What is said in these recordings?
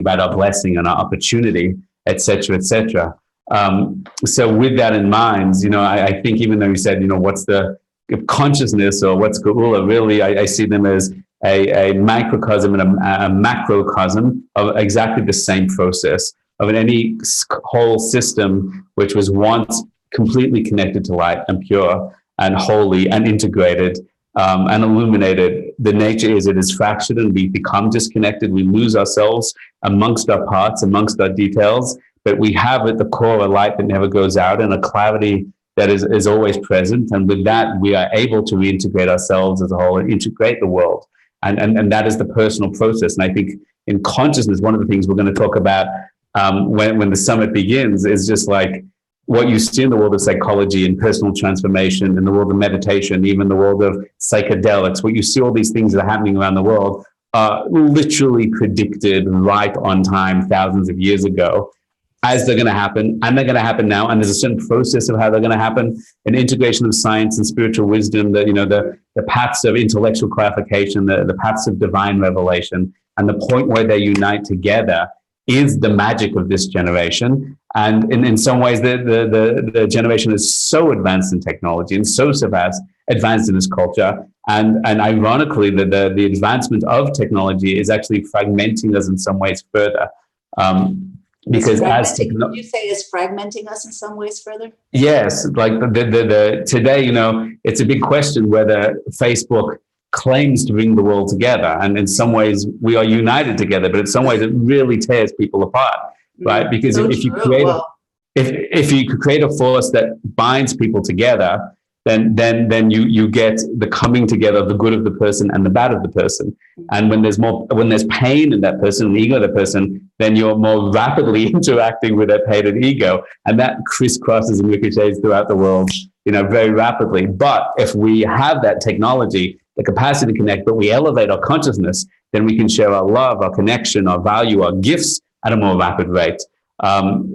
about our blessing and our opportunity, et cetera, et cetera. So with that in mind, I think even though you said, what's the consciousness or what's Geula, really, I see them as a microcosm and a macrocosm of exactly the same process of any whole system which was once completely connected to light and pure and holy and integrated and illuminated. The nature is it is fractured and we become disconnected. We lose ourselves amongst our parts, amongst our details, but we have at the core a light that never goes out and a clarity that is always present. And with that, we are able to reintegrate ourselves as a whole and integrate the world. And that is the personal process. And I think in consciousness, one of the things we're going to talk about when the summit begins is just like what you see in the world of psychology and personal transformation, in the world of meditation, even the world of psychedelics, what you see all these things that are happening around the world are literally predicted right on time thousands of years ago as they're going to happen, and they're going to happen now. And there's a certain process of how they're going to happen, an integration of science and spiritual wisdom, the paths of intellectual clarification, the paths of divine revelation, and the point where they unite together is the magic of this generation. And in some ways, the generation is so advanced in technology and so advanced in this culture. And ironically, the advancement of technology is actually fragmenting us in some ways further. Because would you say is fragmenting us in some ways further? Yes, like today, it's a big question whether Facebook claims to bring the world together, and in some ways we are united together, but in some ways it really tears people apart, right? Because so if you could create a force that binds people together, then you get the coming together of the good of the person and the bad of the person. And when there's pain in that person, the ego of the person, then you're more rapidly interacting with that pain and ego, and that crisscrosses and ricochets throughout the world, very rapidly. But if we have that technology, the capacity to connect, but we elevate our consciousness, then we can share our love, our connection, our value, our gifts at a more rapid rate.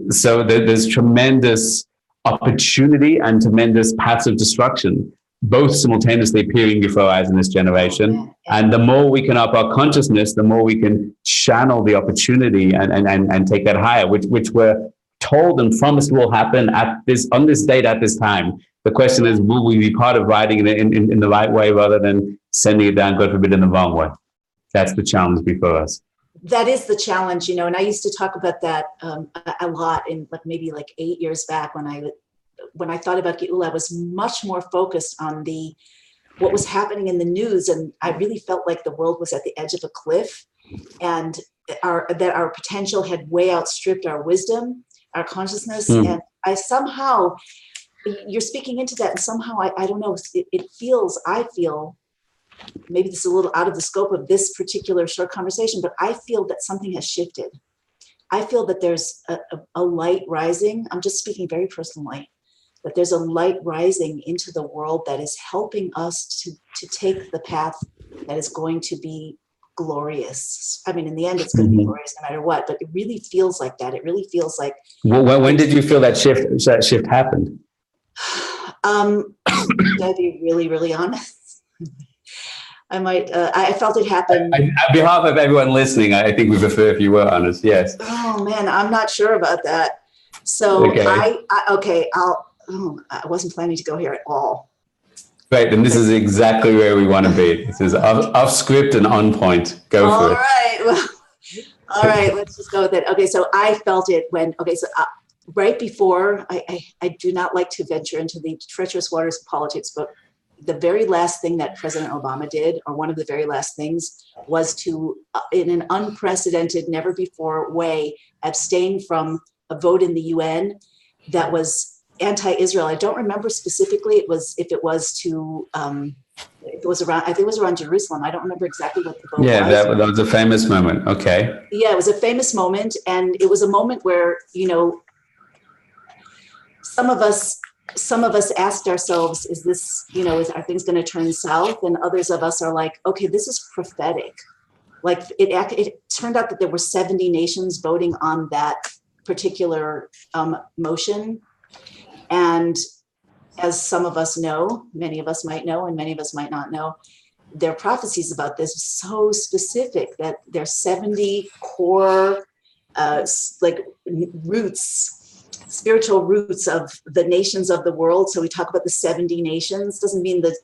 So there's tremendous opportunity and tremendous paths of destruction, both simultaneously appearing before our eyes in this generation. And the more we can up our consciousness, the more we can channel the opportunity and take that higher, which we're told and promised will happen on this date at this time. The question is, will we be part of writing it in the right way rather than sending it down, God forbid, in the wrong way? That's the challenge before us. That is the challenge, and I used to talk about that a lot in maybe 8 years back when I thought about Geula. I was much more focused on what was happening in the news, and I really felt like the world was at the edge of a cliff, and that our potential had way outstripped our wisdom, our consciousness, and you're speaking into that, and somehow I don't know, I feel. Maybe this is a little out of the scope of this particular short conversation, but I feel that something has shifted. I feel that there's a light rising. I'm just speaking very personally, that there's a light rising into the world that is helping us to take the path that is going to be glorious. I mean, in the end, it's going to be glorious no matter what, but it really feels like that. It really feels like. Well, when did you feel that shift happened? To be really, really honest. I felt it happen. On behalf of everyone listening, I think we prefer if you were honest. Yes. Oh man, I'm not sure about that. So okay. I wasn't planning to go here at all. Great, then this is exactly where we want to be. This is off script and on point. Go for it. All right. Well, all right. Let's just go with it. Okay, so I felt it right before. I do not like to venture into the treacherous waters of politics, but the very last thing that President Obama did, or one of the very last things, was to, in an unprecedented, never before way, abstain from a vote in the UN that was anti-Israel. I don't remember specifically if it was around Jerusalem. I don't remember exactly what the vote was. Yeah, that was a famous moment. Okay. Yeah, it was a famous moment, and it was a moment where some of us asked ourselves, is this, are things going to turn south? And others of us are like, okay, this is prophetic. Like it turned out that there were 70 nations voting on that particular motion. And as some of us know, many of us might know, and many of us might not know, their prophecies about this so specific that there's 70 core like roots, spiritual roots of the nations of the world. So we talk about the 70 nations. Doesn't mean the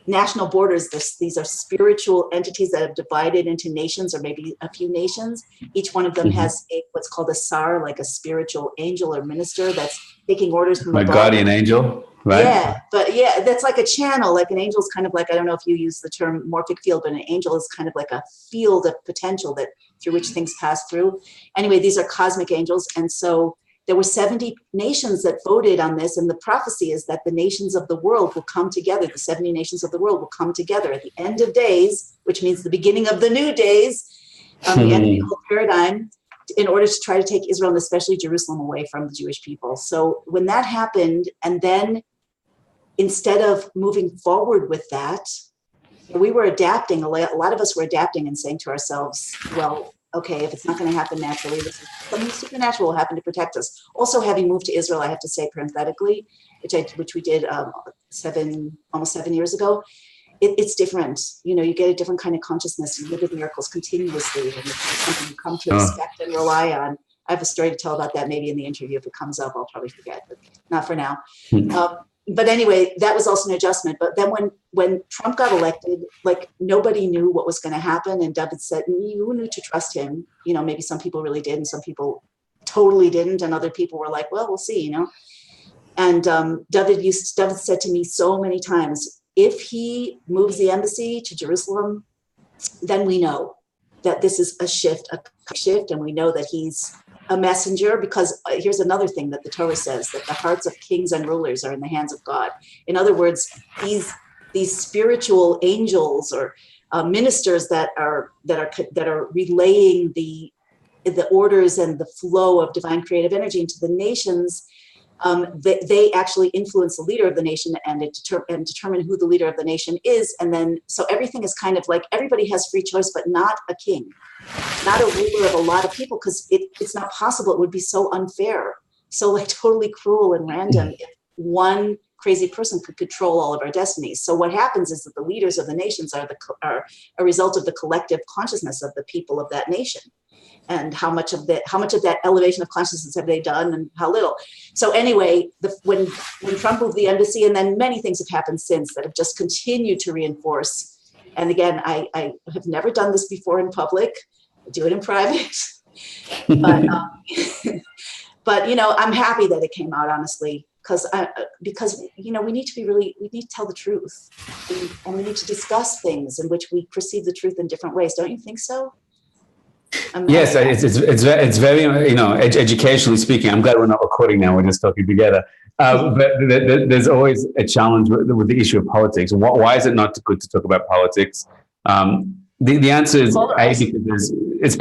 national borders. These are spiritual entities that have divided into nations, or maybe a few nations. Each one of them has what's called a sar, like a spiritual angel or minister that's taking orders from above. A guardian angel, right? Yeah, but yeah, that's like a channel. Like an angel is kind of like, I don't know if you use the term morphic field, but an angel is kind of like a field of potential that through which things pass through. Anyway, these are cosmic angels. And so there were 70 nations that voted on this, and the prophecy is that the nations of the world will come together. The 70 nations of the world will come together at the end of days, which means the beginning of the new days, the end of the old paradigm, in order to try to take Israel and especially Jerusalem away from the Jewish people. So when that happened, and then instead of moving forward with that, we were adapting. A lot of us were adapting and saying to ourselves, well, okay, if it's not going to happen naturally, something supernatural will happen to protect us. Also, having moved to Israel, I have to say parenthetically, which we did almost 7 years ago, it's different. You know, you get a different kind of consciousness. You live with miracles continuously, and it's something you come to expect and rely on. I have a story to tell about that maybe in the interview. If it comes up, I'll probably forget, but not for now. But anyway, that was also an adjustment. But then when Trump got elected, like nobody knew what was going to happen. And David said, you knew to trust him. You know, maybe some people really did, and some people totally didn't. And other people were like, well, we'll see, you know. And David said to me so many times, if he moves the embassy to Jerusalem, then we know that this is a shift, and we know that he's a messenger, because here's another thing that the Torah says, that the hearts of kings and rulers are in the hands of God. In other words, these spiritual angels or ministers that are relaying the orders and the flow of divine creative energy into the nations, they actually influence the leader of the nation and determine who the leader of the nation is. And then, so everything is kind of like, everybody has free choice, but not a king, not a ruler of a lot of people, because it's not possible. It would be so unfair, so like totally cruel and random if one crazy person could control all of our destinies. So what happens is that the leaders of the nations are a result of the collective consciousness of the people of that nation. And how much of that elevation of consciousness have they done, and how little? So anyway, when Trump moved the embassy, and then many things have happened since that have just continued to reinforce. And again, I have never done this before in public. I do it in private, but you know, I'm happy that it came out, honestly, because you know, we need to tell the truth, and we need to discuss things in which we perceive the truth in different ways. Don't you think so? Yes, it's very, you know, educationally speaking. I'm glad we're not recording now. We're just talking together. But there's always a challenge with the issue of politics. Why is it not good to talk about politics? The answer is because it's